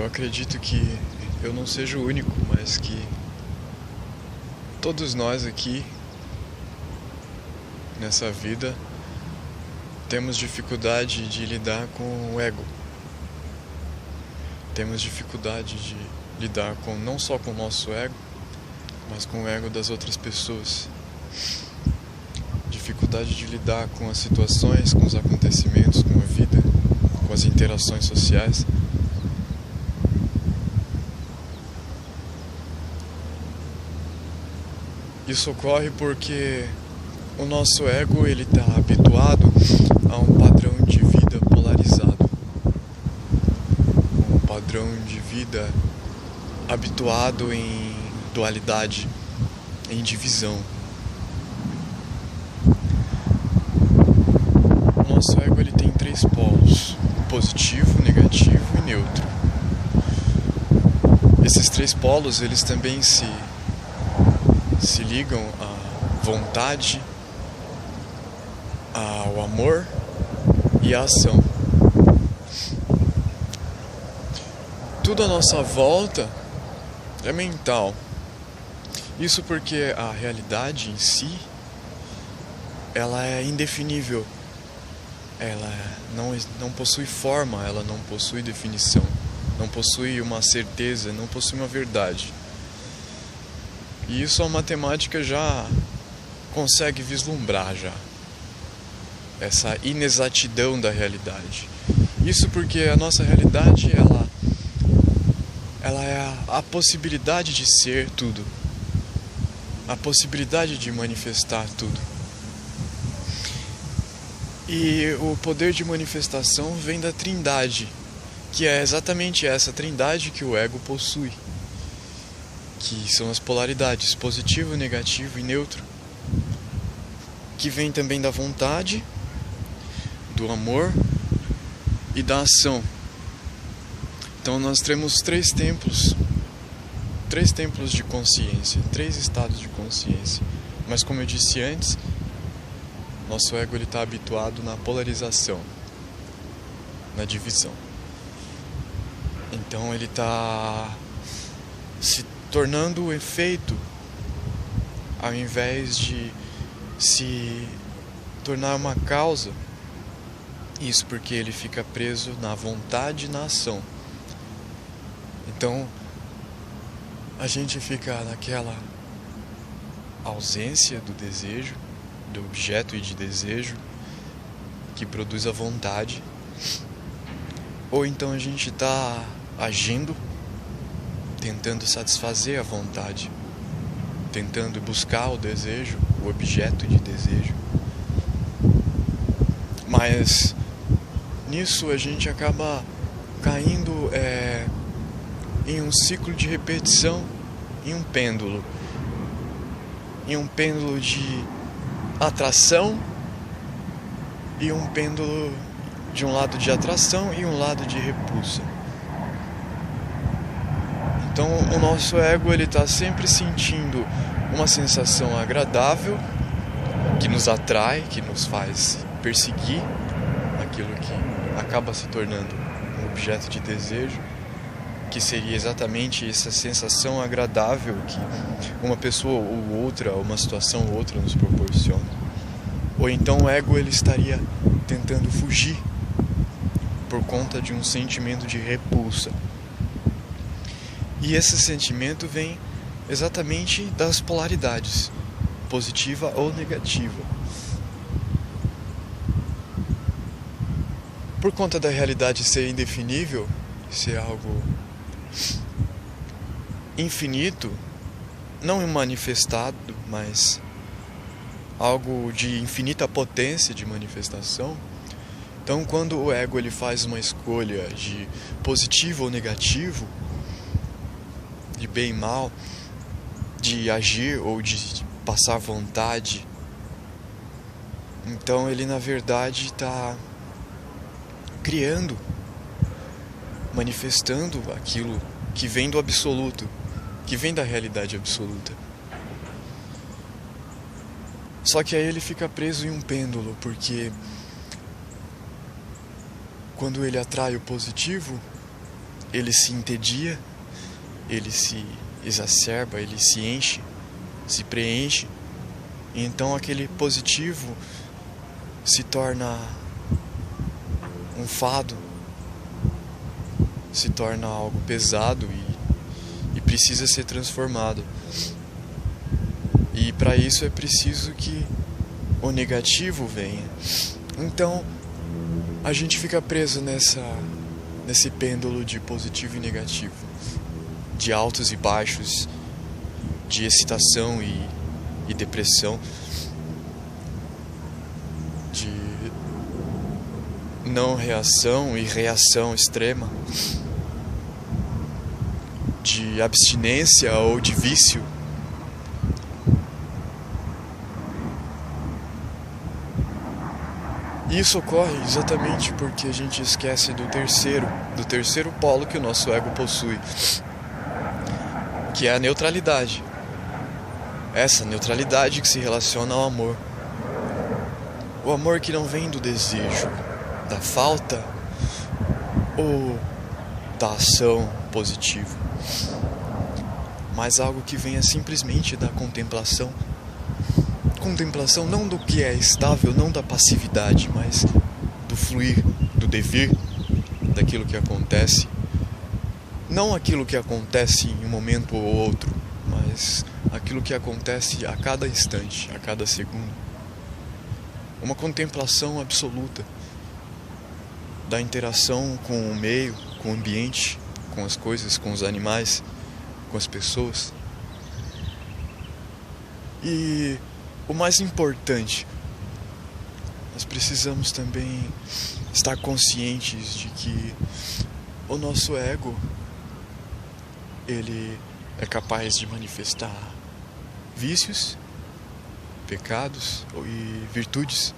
Eu acredito que eu não seja o único, mas que todos nós aqui nessa vida temos dificuldade de lidar com o ego. Temos dificuldade de lidar com não só com o nosso ego, mas com o ego das outras pessoas. Dificuldade de lidar com as situações, com os acontecimentos, com a vida, com as interações sociais. Isso ocorre porque o nosso ego ele está habituado a um padrão de vida polarizado, um padrão de vida habituado em dualidade, em divisão. O nosso ego ele tem 3 polos: positivo, negativo e neutro. Esses 3 polos eles também se ligam à vontade, ao amor e à ação. Tudo à nossa volta é mental. Isso porque a realidade em si, ela é indefinível. Ela não possui forma, ela não possui definição, não possui uma certeza, não possui uma verdade. E isso a matemática já consegue vislumbrar já. Essa inexatidão da realidade. Isso porque a nossa realidade, ela é a possibilidade de ser tudo. A possibilidade de manifestar tudo. E o poder de manifestação vem da trindade, que é exatamente essa trindade que o ego possui. Que são as polaridades, positivo, negativo e neutro, que vem também da vontade, do amor e da ação. Então nós temos 3 templos de consciência, 3 estados de consciência. Mas como eu disse antes, nosso ego está habituado na polarização, na divisão. Então ele está se tornando o efeito, ao invés de se tornar uma causa. Isso porque ele fica preso na vontade e na ação. Então a gente fica naquela ausência do desejo, do objeto e de desejo que produz a vontade, ou então a gente está agindo, tentando satisfazer a vontade, tentando buscar o desejo, o objeto de desejo. Mas nisso a gente acaba caindo em um ciclo de repetição, em um pêndulo de atração e um pêndulo de um lado de atração e um lado de repulsa. Então o nosso ego ele está sempre sentindo uma sensação agradável que nos atrai, que nos faz perseguir aquilo que acaba se tornando um objeto de desejo, que seria exatamente essa sensação agradável que uma pessoa ou outra, uma situação ou outra nos proporciona. Ou então o ego ele estaria tentando fugir por conta de um sentimento de repulsa. E esse sentimento vem exatamente das polaridades, positiva ou negativa. Por conta da realidade ser indefinível, ser algo infinito, não manifestado, mas algo de infinita potência de manifestação. Então, quando o ego ele faz uma escolha de positivo ou negativo, de bem e mal, de agir ou de passar vontade, então ele na verdade está criando, manifestando aquilo que vem do absoluto, que vem da realidade absoluta. Só que aí ele fica preso em um pêndulo, porque quando ele atrai o positivo, ele se entedia, ele se exacerba, ele se enche, se preenche. E então aquele positivo se torna um fado, se torna algo pesado e precisa ser transformado. E para isso é preciso que o negativo venha. Então a gente fica preso nesse pêndulo de positivo e negativo, de altos e baixos, de excitação e depressão, de não reação e reação extrema, de abstinência ou de vício. E isso ocorre exatamente porque a gente esquece do terceiro polo que o nosso ego possui, que é a neutralidade. Essa neutralidade que se relaciona ao amor. O amor que não vem do desejo, da falta ou da ação positiva, mas algo que venha simplesmente da contemplação. Contemplação não do que é estável, não da passividade, mas do fluir, do devir, daquilo que acontece. Não aquilo que acontece em um momento ou outro, mas aquilo que acontece a cada instante, a cada segundo. Uma contemplação absoluta da interação com o meio, com o ambiente, com as coisas, com os animais, com as pessoas. E o mais importante, nós precisamos também estar conscientes de que o nosso ego, ele é capaz de manifestar vícios, pecados e virtudes.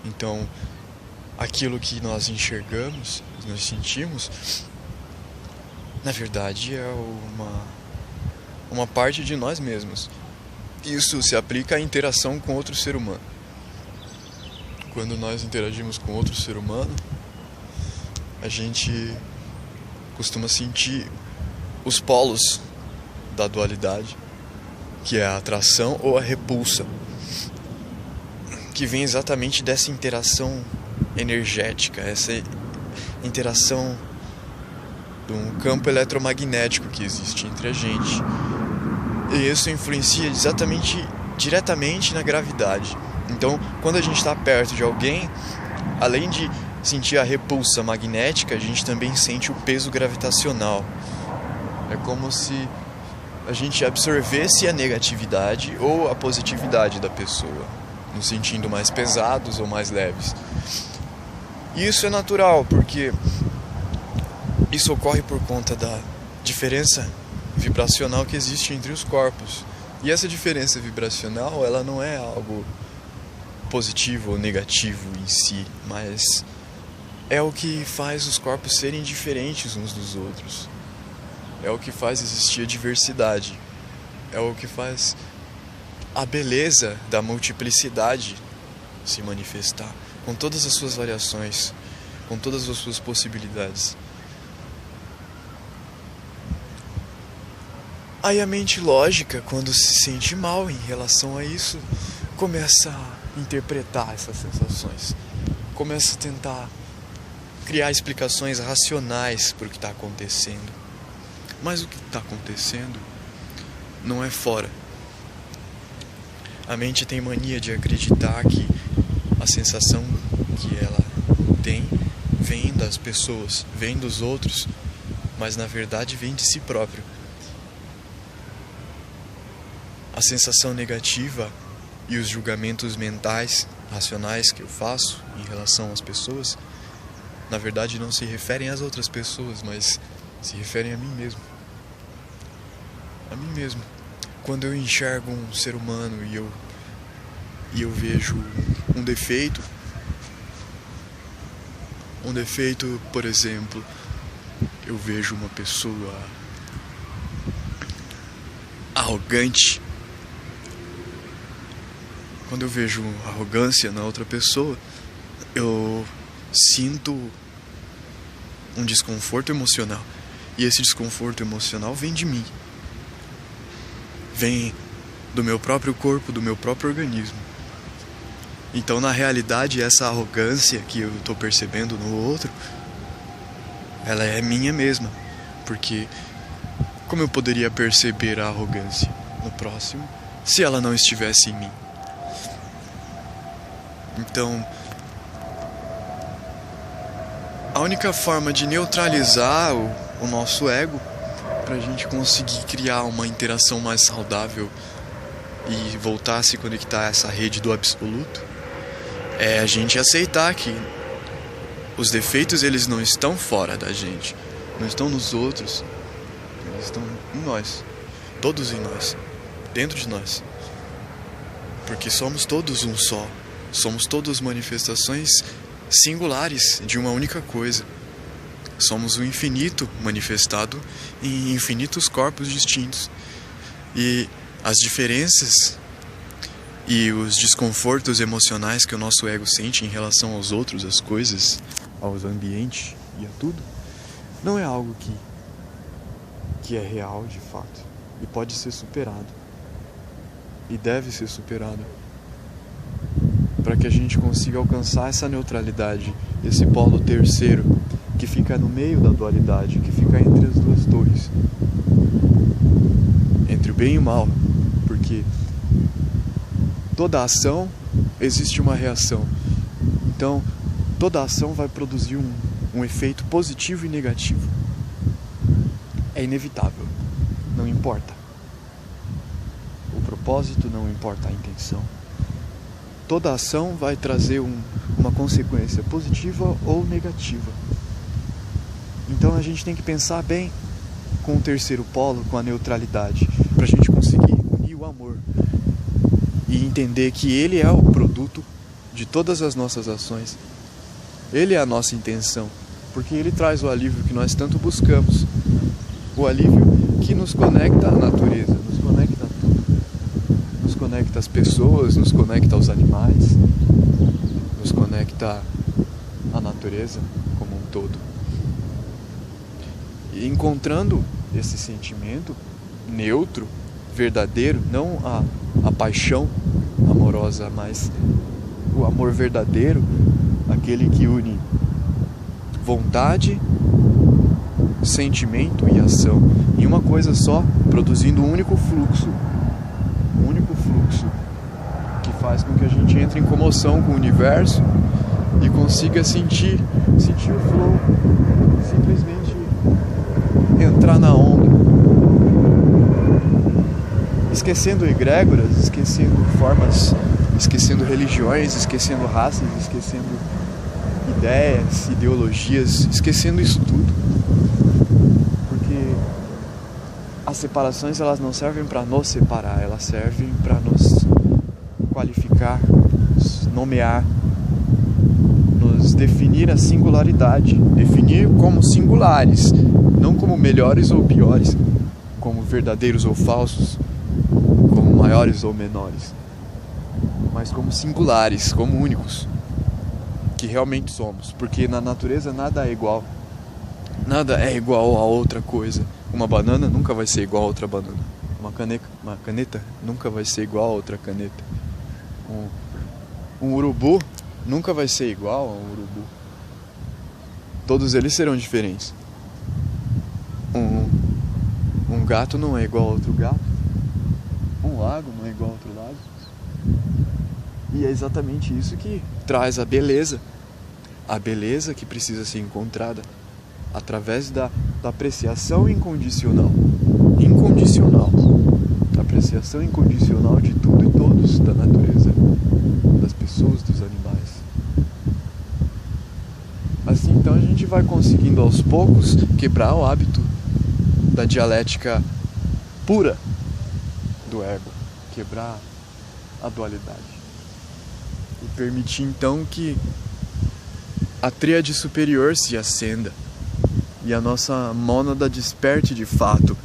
Então, aquilo que nós enxergamos, nós sentimos, na verdade é uma parte de nós mesmos. Isso se aplica à interação com outro ser humano. Quando nós interagimos com outro ser humano, a gente costuma sentir os polos da dualidade, que é a atração ou a repulsa, que vem exatamente dessa interação energética, essa interação de um campo eletromagnético que existe entre a gente. E isso influencia diretamente na gravidade. Então, quando a gente está perto de alguém, além de sentir a repulsa magnética, a gente também sente o peso gravitacional. É como se a gente absorvesse a negatividade ou a positividade da pessoa, nos sentindo mais pesados ou mais leves. E isso é natural, porque isso ocorre por conta da diferença vibracional que existe entre os corpos. E essa diferença vibracional, ela não é algo positivo ou negativo em si, mas é o que faz os corpos serem diferentes uns dos outros. É o que faz existir a diversidade. É o que faz a beleza da multiplicidade se manifestar, com todas as suas variações, com todas as suas possibilidades. Aí a mente lógica, quando se sente mal em relação a isso, começa a interpretar essas sensações, começa a tentar criar explicações racionais para o que está acontecendo. Mas o que está acontecendo não é fora. A mente tem mania de acreditar que a sensação que ela tem vem das pessoas, vem dos outros, mas na verdade vem de si próprio. A sensação negativa e os julgamentos mentais, racionais que eu faço em relação às pessoas, na verdade não se referem às outras pessoas, mas se referem a mim mesmo. A mim mesmo. Quando eu enxergo um ser humano e eu vejo um defeito, por exemplo, eu vejo uma pessoa arrogante. Quando eu vejo arrogância na outra pessoa, eu sinto um desconforto emocional. E esse desconforto emocional vem de mim. Vem do meu próprio corpo, do meu próprio organismo. Então, na realidade, essa arrogância que eu estou percebendo no outro, ela é minha mesma. Porque como eu poderia perceber a arrogância no próximo se ela não estivesse em mim? Então, a única forma de neutralizar o nosso ego, para a gente conseguir criar uma interação mais saudável e voltar a se conectar a essa rede do absoluto, é a gente aceitar que os defeitos, eles não estão fora da gente, não estão nos outros, eles estão em nós, todos em nós, dentro de nós, porque somos todos um só, somos todos manifestações singulares de uma única coisa. Somos o infinito manifestado em infinitos corpos distintos. E as diferenças e os desconfortos emocionais que o nosso ego sente em relação aos outros, às coisas, aos ambientes e a tudo, não é algo que é real de fato e pode ser superado e deve ser superado, para que a gente consiga alcançar essa neutralidade, esse polo terceiro que fica no meio da dualidade, que fica entre as duas torres, entre o bem e o mal, porque toda ação existe uma reação. Então, toda ação vai produzir um efeito positivo e negativo. É inevitável, não importa o propósito, não importa a intenção. Toda ação vai trazer uma consequência positiva ou negativa. Então a gente tem que pensar bem com o terceiro polo, com a neutralidade, para a gente conseguir unir o amor e entender que ele é o produto de todas as nossas ações. Ele é a nossa intenção, porque ele traz o alívio que nós tanto buscamos, o alívio que nos conecta à natureza, nos conecta a tudo, nos conecta às pessoas, nos conecta aos animais, nos conecta à natureza como um todo. E encontrando esse sentimento neutro, verdadeiro, não a paixão amorosa, mas o amor verdadeiro, aquele que une vontade, sentimento e ação em uma coisa só, produzindo um único fluxo que faz com que a gente entre em comoção com o universo e consiga sentir o flow, simplesmente entrar na onda, esquecendo egrégoras, esquecendo formas, esquecendo religiões, esquecendo raças, esquecendo ideias, ideologias, esquecendo isso tudo, porque as separações, elas não servem para nos separar, elas servem para nos qualificar, nos nomear, nos definir a singularidade, definir como singulares, não como melhores ou piores, como verdadeiros ou falsos, como maiores ou menores, mas como singulares, como únicos, que realmente somos, porque na natureza nada é igual a outra coisa. Uma banana nunca vai ser igual a outra banana, uma caneta nunca vai ser igual a outra caneta, um urubu nunca vai ser igual a um urubu, todos eles serão diferentes. Um gato não é igual a outro gato, um lago não é igual a outro lago, e é exatamente isso que traz a beleza que precisa ser encontrada através da apreciação incondicional, da apreciação incondicional de tudo e todos, da natureza, das pessoas, dos animais. Assim, então a gente vai conseguindo aos poucos quebrar o hábito da dialética pura do ego, quebrar a dualidade e permitir então que a tríade superior se acenda e a nossa mônada desperte de fato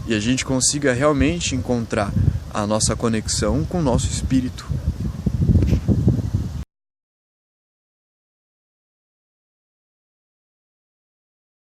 e a gente consiga realmente encontrar a nossa conexão com o nosso espírito,